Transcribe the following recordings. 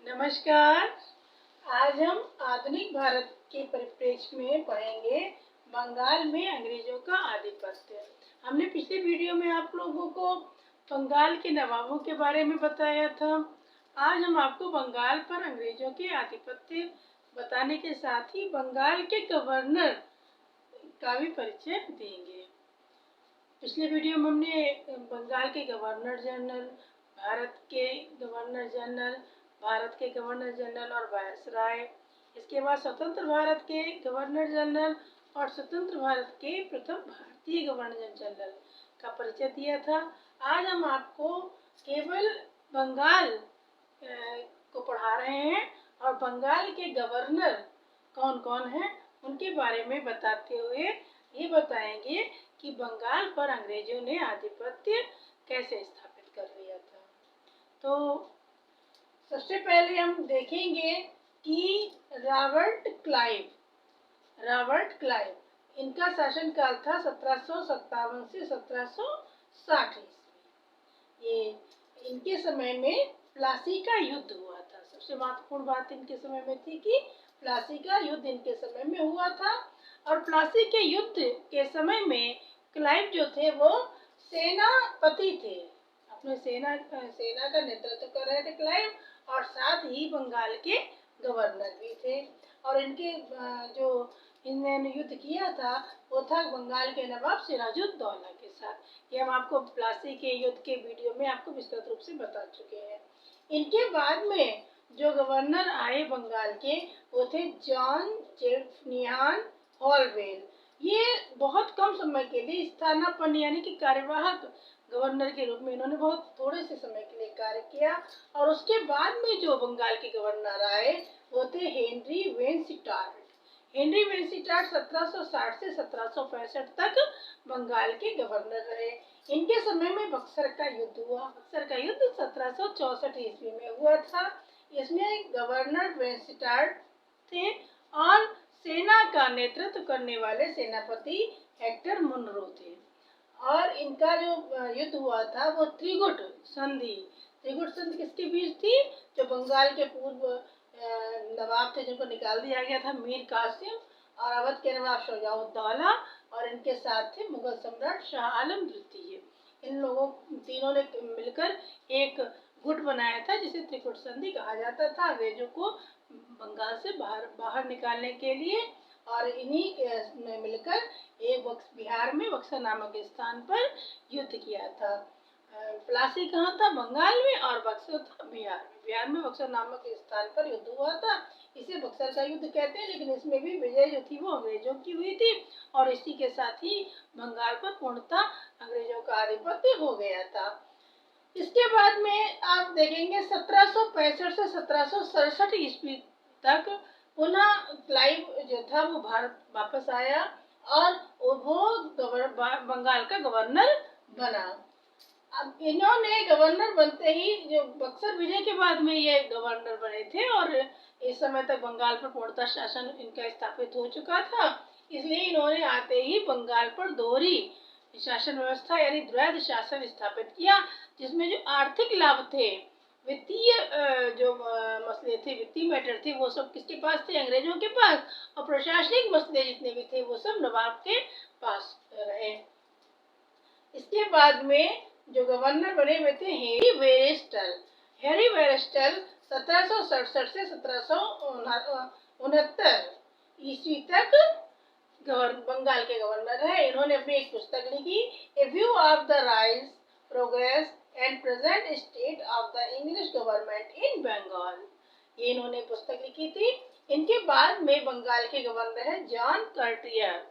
नमस्कार। आज हम आधुनिक भारत के परिप्रेक्ष्य में पढ़ेंगे बंगाल में अंग्रेजों का आधिपत्य। हमने पिछले वीडियो में आप लोगों को बंगाल के नवाबों के बारे में बताया था। आज हम आपको बंगाल पर अंग्रेजों के आधिपत्य बताने के साथ ही बंगाल के गवर्नर का भी परिचय देंगे। पिछले वीडियो में हमने बंगाल के गवर्नर जनरल, भारत के गवर्नर जनरल और वायसराय, इसके बाद स्वतंत्र भारत के गवर्नर जनरल और स्वतंत्र भारत के प्रथम भारतीय गवर्नर जनरल का परिचय दिया था। आज हम आपको केवल बंगाल को पढ़ा रहे हैं और बंगाल के गवर्नर कौन कौन हैं उनके बारे में बताते हुए ये बताएंगे कि बंगाल पर अंग्रेजों ने आधिपत्य कैसे स्थापित कर लिया था। तो सबसे पहले हम देखेंगे कि रॉबर्ट क्लाइव इनका शासनकाल था 1757 से 1760 ईस्वी। ये इनके समय में प्लासी का युद्ध हुआ था। सबसे महत्वपूर्ण बात इनके समय में थी कि प्लासी का युद्ध इनके समय में हुआ था और प्लासी के युद्ध के समय में क्लाइव जो थे वो सेनापति थे, अपने सेना का नेतृत्व कर रहे थे क्लाइव, और साथ ही बंगाल के गवर्नर भी थे। और इनके जो इन्होंने युद्ध किया था वो था बंगाल के नवाब सिराजुद्दौला के साथ। ये हम आपको प्लासी के युद्ध के वीडियो में आपको विस्तृत रूप से बता चुके हैं। इनके बाद में जो गवर्नर आए बंगाल के वो थे जॉन जेफरसन हॉलवेल। ये बहुत कम समय के लिए स्थानापन्न यानी कि कार्यवाहक गवर्नर के रूप में इन्होंने बहुत थोड़े से समय के लिए कार्य किया। और उसके बाद में जो बंगाल के गवर्नर आए वो थे हेनरी वेनस्टार्ट। 1760 से 1765 तक बंगाल के गवर्नर रहे। इनके समय में बक्सर का युद्ध हुआ। बक्सर का युद्ध 1764 ईस्वी में हुआ था। इसमें गवर्नर वेनस्टार्ट थे और सेना का नेतृत्व करने वाले सेनापति हेक्टर मुनरो थे। और इनका जो युद्ध हुआ था वो त्रिगुट संधि किसके बीच थी? जो बंगाल के पूर्व नवाब थे जिनको निकाल दिया गया था, मीर कासिम, और अवध के नवाब शुजाउद्दौला, और इनके साथ थे मुगल सम्राट शाह आलम द्वितीय। इन लोगों तीनों ने मिलकर एक गुट बनाया था जिसे त्रिकुट संधि कहा जाता था, अंग्रेजों को बंगाल से बाहर निकालने के लिए। और इन्हीं ने मिलकर एक बिहार में बक्सर नामक स्थान पर युद्ध किया था। प्लासी कहाँ था? बंगाल में, और बक्सर था बिहार में बक्सर नामक स्थान पर युद्ध हुआ था। इसे बक्सर का युद्ध कहते हैं, लेकिन इसमें भी विजय जो थी वो अंग्रेजों की हुई थी और इसी के साथ ही बंगाल पर पूर्णतः अंग्रेजों का आधिपत्य हो गया था। इसके बाद में आप देखेंगे 1765 से 1767 ईस्वी तक पुनः क्लाइव जो था वो भारत वापस आया और वो बंगाल का गवर्नर बना। अब इन्होंने गवर्नर बनते ही, जो बक्सर विजय के बाद में ये गवर्नर बने थे और इस समय तक बंगाल पर पूर्णतः शासन इनका स्थापित हो चुका था। इसलिए इन्होंने आते ही बंगाल पर दोहरी शासन व्यवस्था यानी द्वैध शासन स्थापित किया, जिसमें जो आर्थिक लाभ थे, वित्तीय जो मसले थे, वित्तीय मैटर थे, वो सब किसके पास थे? अंग्रेजों के पास। और प्रशासनिक मसले जितने भी थे वो सब नवाब के पास रहे। इसके बाद में जो गवर्नर बने हुए थे हैरी वेरेस्टल 1767 से 1769 ईस्वी तक बंगाल के गवर्नर रहे। इन्होंने अपनी एक पुस्तक लिखी, a view of the rise, progress and present state of the English government in Bengal. ये इन्होंने पुस्तक लिखी थी। इनके बाद में बंगाल के गवर्नर है जॉन कर्टियर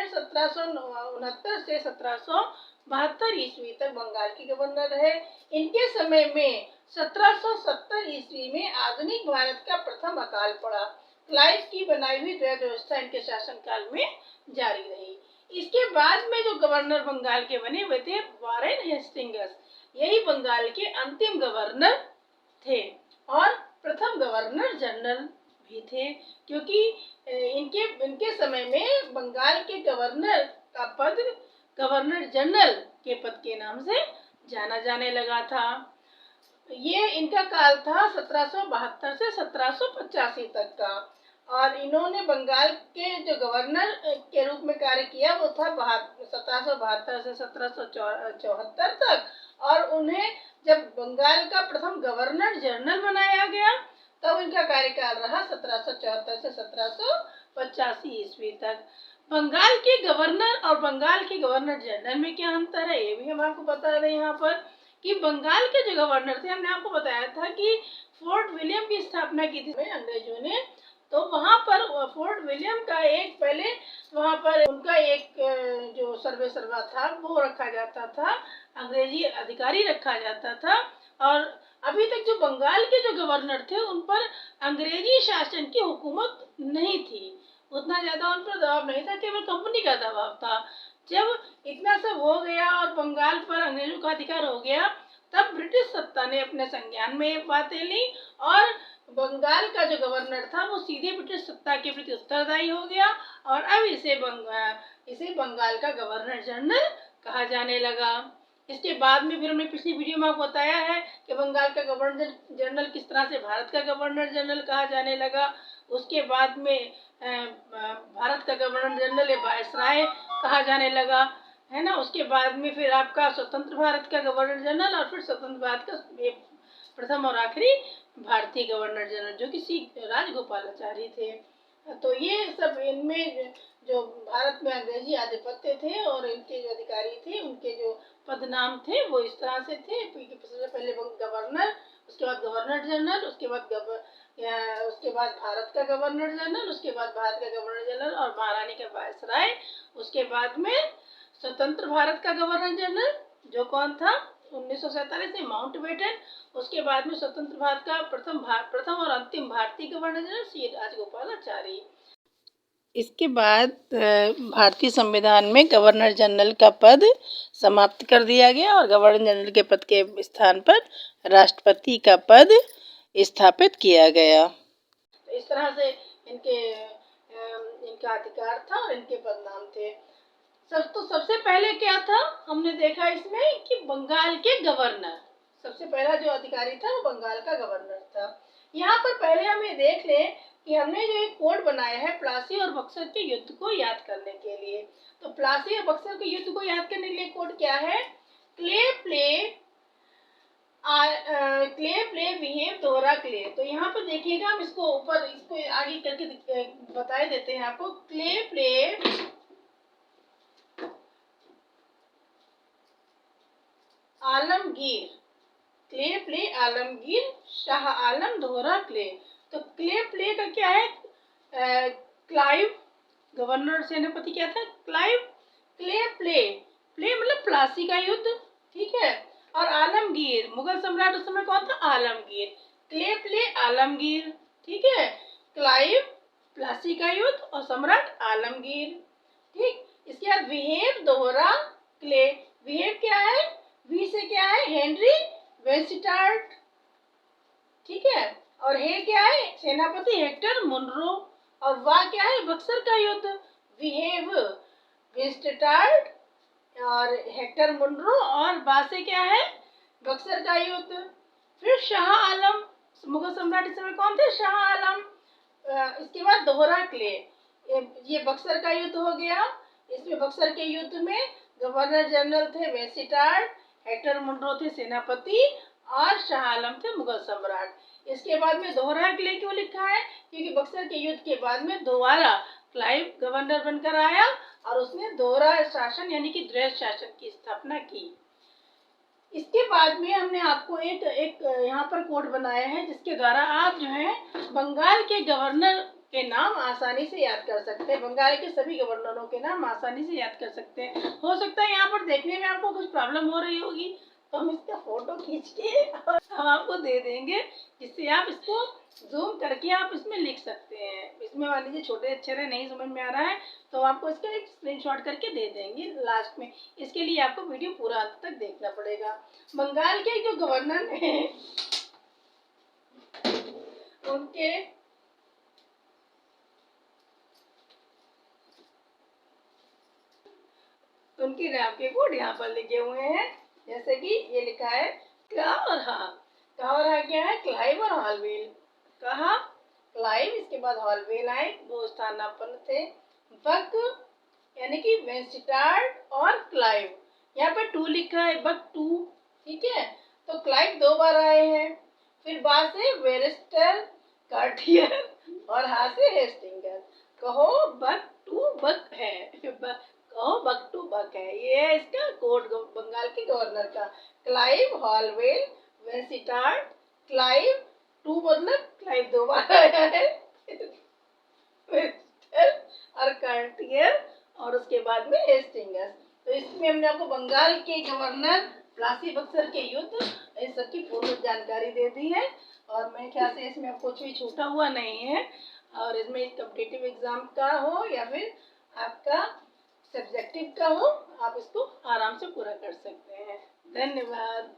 1769 से 1772 ईस्वी तक बंगाल के गवर्नर रहे। इनके समय में 1770 ईस्वी में आधुनिक भारत का प्रथम अकाल पड़ा। क्लाइव की बनाई हुई द्वैध व्यवस्था इनके शासनकाल में जारी रही। इसके बाद में जो गवर्नर बंगाल के बने हुए थे वारेन हेस्टिंग्स, यही बंगाल के अंतिम गवर्नर थे और प्रथम गवर्नर जनरल भी थे, क्योंकि इनके समय में बंगाल के गवर्नर का पद गवर्नर जनरल के पद के नाम से जाना जाने लगा था। ये इनका काल था 1772 से 1785 तक का। और इन्होंने बंगाल के जो गवर्नर के रूप में कार्य किया वो था 1772 से 1774 तक। और उन्हें जब बंगाल का प्रथम गवर्नर जनरल बनाया गया तब इनका कार्यकाल रहा 1774 से 1785 ईस्वी तक। बंगाल के गवर्नर और बंगाल के गवर्नर जनरल में क्या अंतर है ये भी हम आपको बता दें यहाँ पर, कि बंगाल के जो गवर्नर थे, हमने आपको बताया था कि फोर्ट विलियम की स्थापना की थी अंग्रेजों ने। तो वहां पर फोर्ट विलियम का एक पहले वहां पर उनका एक जो सर्वे सर्वा था वो रखा जाता था, अंग्रेजी अधिकारी रखा जाता था। और अभी तक जो बंगाल के जो गवर्नर थे उन पर अंग्रेजी शासन की हुकूमत नहीं थी, उतना ज्यादा उन पर दबाव नहीं था, केवल कंपनी का दबाव था। जब इतना सब हो गया और बंगाल पर अंग्रेजों का अधिकार हो गया तब ब्रिटिश सत्ता ने अपने संज्ञान में ये बातें ली और बंगाल का जो गवर्नर था वो सीधे ब्रिटिश सत्ता के प्रति उत्तरदायी हो गया। और अब इसे बंगाल का गवर्नर जनरल कहा जाने लगा। इसके बाद में फिर हमने पिछली वीडियो में आपको बताया है कि बंगाल का गवर्नर जनरल किस तरह से भारत का गवर्नर जनरल कहा जाने लगा। उसके बाद में भारत का गवर्नर जनरल वायसराय कहा जाने लगा, है ना। उसके बाद में फिर आपका स्वतंत्र भारत का गवर्नर जनरल और फिर स्वतंत्र भारत का प्रथम और आखिरी भारतीय गवर्नर जनरल जो कि सी राजगोपालाचारी थे। तो ये सब इनमें जो भारत में अंग्रेजी आधिपत्य थे और इनके जो अधिकारी थे उनके जो पदनाम थे वो इस तरह से थे। सबसे पहले गवर्नर, उसके बाद गवर्नर जनरल, उसके बाद भारत का गवर्नर जनरल, उसके बाद भारत का गवर्नर जनरल और महारानी का वायसराय, उसके बाद में स्वतंत्र भारत का गवर्नर जनरल जो कौन था 1947 में माउंटबेटन, उसके बाद में स्वतंत्र भारत का प्रथम और अंतिम भारतीय गवर्नर जनरल सी राजगोपालाचारी। इसके बाद भारतीय संविधान में गवर्नर जनरल का पद समाप्त कर दिया गया और गवर्नर जनरल के पद के स्थान पर राष्ट्रपति का पद स्थापित किया गया। इस तरह से इनका अधिकार था और इनके पदनाम थे। तो सबसे पहले क्या था हमने देखा इसमें कि बंगाल के गवर्नर, सबसे पहला जो अधिकारी था वो बंगाल का गवर्नर था। यहाँ पर पहले हम ये देख लें कि हमने जो एक कोड बनाया है प्लासी और बक्सर के युद्ध को याद करने के लिए। तो प्लासी और बक्सर के युद्ध को याद करने के लिए कोड क्या है, क्ले प्ले बिहेव दोहरा क्ले। तो यहाँ पर देखिएगा, हम इसको आगे करके बता देते हैं आपको। क्ले प्ले आलमगीर, क्ले प्ले आलमगीर शाह आलम दोहरा क्ले। तो क्ले प्ले का क्या है, क्लाइव गवर्नर सेनापति क्या था, क्लाइव। क्ले प्ले मतलब प्लासी का युद्ध, ठीक है। और आलमगीर मुगल सम्राट उस समय कौन था, आलमगीर। क्ले प्ले आलमगीर, ठीक है। क्लाइव प्लासी का युद्ध और सम्राट आलमगीर, ठीक। इसके बाद बिहेव दोहरा क्ले। बिहेव क्या है, वी से क्या है, हेनरी वेंस्टार्ट, ठीक है। और हे क्या है, सेनापति हेक्टर मुनरो। और वाह क्या है, बक्सर का युद्ध। बिहेव वेंस्टार्ट और हेक्टर मुनरो और बा से क्या है, बक्सर का युद्ध। फिर शाह आलम, मुगल सम्राट इस समय कौन थे, शाह आलम। इसके बाद दोहरा क्ले, ये बक्सर का युद्ध हो गया। इसमें बक्सर के युद्ध में गवर्नर जनरल थे वेंस्टार्ट, हेक्टर मुनरो थे सेनापति और शाह आलम थे मुगल सम्राट। इसके बाद में दोहरा क्ले क्यों लिखा है, क्योंकि बक्सर के युद्ध के बाद में दोबारा क्लाइव गवर्नर बनकर आया और उसने दोहरा शासन यानी कि द्वैध शासन की स्थापना की। इसके बाद में हमने आपको एक यहाँ पर कोड बनाया है जिसके द्वारा आप जो है बंगाल के गवर्नर के नाम आसानी से याद कर सकते हैं। बंगाल के सभी गवर्नरों के नाम आसानी से याद कर सकते हैं। हो सकता है यहाँ पर देखने में आपको कुछ प्रॉब्लम हो रही होगी तो हम इसका फोटो खींच के और हम आपको दे देंगे, जिससे आप इसको जूम करके आप इसमें लिख सकते हैं। इसमें मान लीजिए छोटे अक्षर है, नहीं समझ में आ रहा है तो आपको इसका एक स्क्रीनशॉट करके दे देंगे लास्ट में। इसके लिए आपको वीडियो पूरा अंत तक देखना पड़ेगा। बंगाल के जो गवर्नर हैं उनके नाम के कोड यहाँ पर लिखे हुए हैं। जैसे कि ये लिखा है का और हा। कहाँ रह गया है? क्लाइव और हॉलवेल। कहा? क्लाइव, इसके बाद हॉलवेल आए, वो स्थानापन्न थे। बक यानी कि वेंस्टार्ड और क्लाइव, यहाँ पे 2 लिखा है, बक 2, ठीक है। तो क्लाइव 2 बार आए हैं, फिर बाद से वेरेस्टर, कार्टियर और हाथ से हेस्टिंगर। कहो बक 2 बक है, कहो बक 2 बक है। ये है इसका कोड बंगाल के गवर्नर का। क्लाइव, हॉलवेल, वेंस्टार्ड, क्लाइव 2 मतलब क्लाइव 2 बार आया है, और कार्टियर और उसके बाद में हेस्टिंगस। तो इसमें हमने आपको बंगाल के गवर्नर, प्लासी बक्सर के युद्ध, इस सब की पूर्ण जानकारी दे दी है। और मेरे ख्याल से इसमें अब कुछ भी छूटा हुआ नहीं है। और इसमें कॉम्पिटिटिव एग्जाम का हो या फिर आपका सब्जेक्टिव का हो, आप इसको आराम से पूरा कर सकते हैं। धन्यवाद।